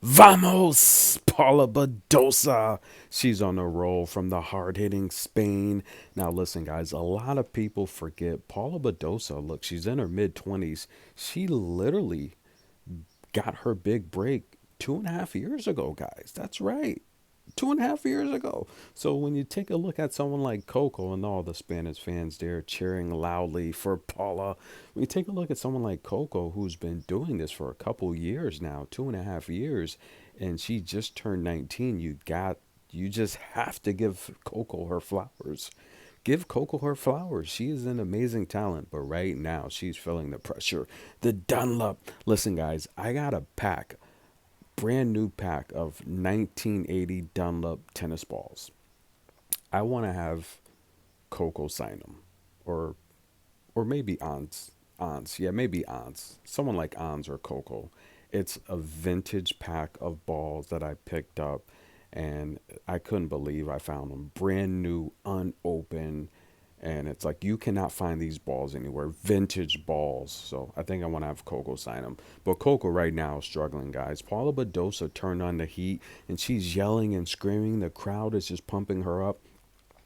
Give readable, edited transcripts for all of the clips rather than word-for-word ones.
Vamos! Paula Badosa. She's on a roll from the hard hitting Spain. Now, listen, guys, a lot of people forget Paula Badosa. Look, she's in her mid 20s. She literally got her big break 2.5 years ago, guys. That's right. 2.5 years ago. So when you take a look at someone like Coco and all the Spanish fans there cheering loudly for Paula, when you take a look at someone like Coco who's been doing this for a couple years now, 2.5 years, and she just turned 19, you just have to give Coco her flowers. Give Coco her flowers. She is an amazing talent, but right now she's feeling the pressure. The Dunlop. Listen, guys, I got a brand new pack of 1980 Dunlop tennis balls. I want to have Coco sign them, or maybe Ans. Yeah, maybe Ans. Someone like Ans or Coco. It's a vintage pack of balls that I picked up, and I couldn't believe I found them brand new, unopened, and it's like you cannot find these balls anywhere. Vintage balls. So I think I want to have Coco sign them. But Coco right now is struggling, guys. Paula Badosa turned on the heat, and she's yelling and screaming. The crowd is just pumping her up.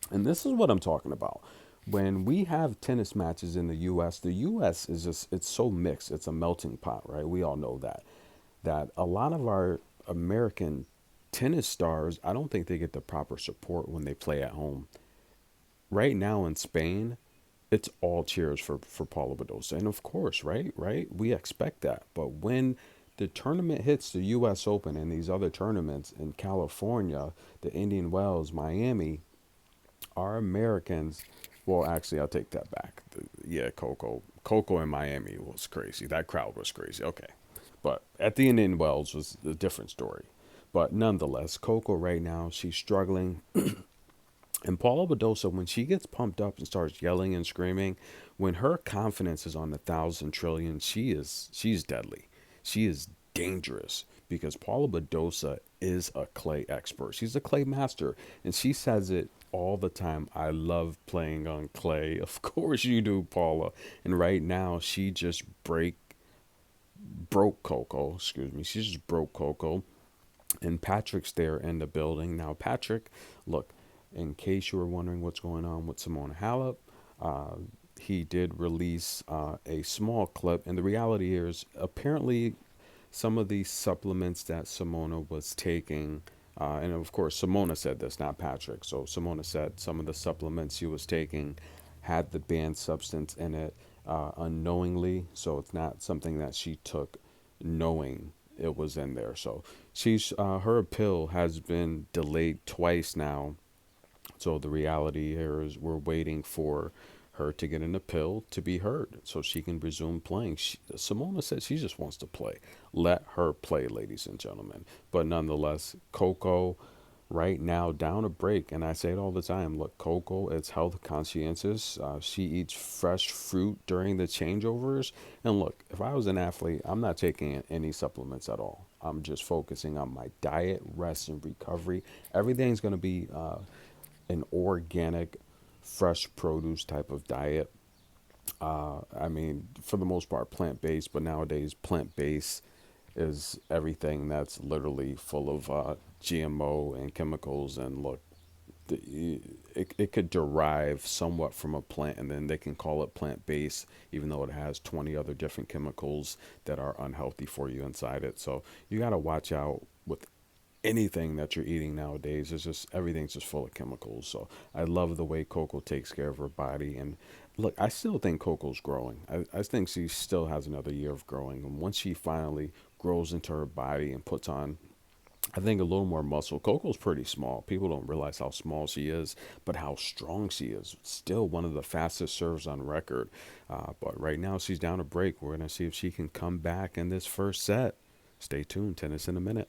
And this is what I'm talking about. When we have tennis matches in the U.S. is just, it's so mixed. It's a melting pot, right? We all know that. That a lot of our American tennis stars, I don't think they get the proper support when they play at home. Right now in Spain, it's all cheers for Paula Badosa. And of course, right? We expect that. But when the tournament hits the US Open and these other tournaments in California, the Indian Wells, Miami, our Americans, well, actually, I'll take that back. Yeah, Coco in Miami was crazy. That crowd was crazy. Okay. But at the Indian Wells was a different story. But nonetheless, Coco right now, she's struggling. And Paula Badosa, when she gets pumped up and starts yelling and screaming, when her confidence is on 1,000 trillion, she's deadly. She is dangerous because Paula Badosa is a clay expert. She's a clay master, and she says it all the time. I love playing on clay. Of course you do, Paula. And right now, she just broke Coco. Excuse me. She just broke Coco, and Patrick's there in the building. Now, Patrick, look, in case you were wondering what's going on with Simona Halep, uh, he did release a small clip, and the reality is apparently some of these supplements that Simona was taking, and of course Simona said this, not Patrick. So Simona said some of the supplements she was taking had the banned substance in it unknowingly, so it's not something that she took knowing it was in there. So she's her appeal has been delayed twice now, so the reality here is we're waiting for her to get an appeal to be heard so she can resume playing. Simona said she just wants to play. Let her play, ladies and gentlemen. But nonetheless, Coco right now down a break. And I say it all the time. Look, Coco is health conscientious. She eats fresh fruit during the changeovers. And look, if I was an athlete, I'm not taking any supplements at all. I'm just focusing on my diet, rest, and recovery. Everything's going to be an organic, fresh produce type of diet. I mean, for the most part, plant based, but nowadays, plant based is everything that's literally full of GMO and chemicals. And look, it could derive somewhat from a plant, and then they can call it plant based, even though it has 20 other different chemicals that are unhealthy for you inside it. So you got to watch out with anything that you're eating nowadays. It's just everything's just full of chemicals. So I love the way Coco takes care of her body. And look, I still think Coco's growing. I think she still has another year of growing. And once she finally grows into her body and puts on, I think, a little more muscle. Coco's pretty small. People don't realize how small she is, but how strong she is. Still one of the fastest serves on record. But right now she's down a break. We're going to see if she can come back in this first set. Stay tuned. Tennis in a minute.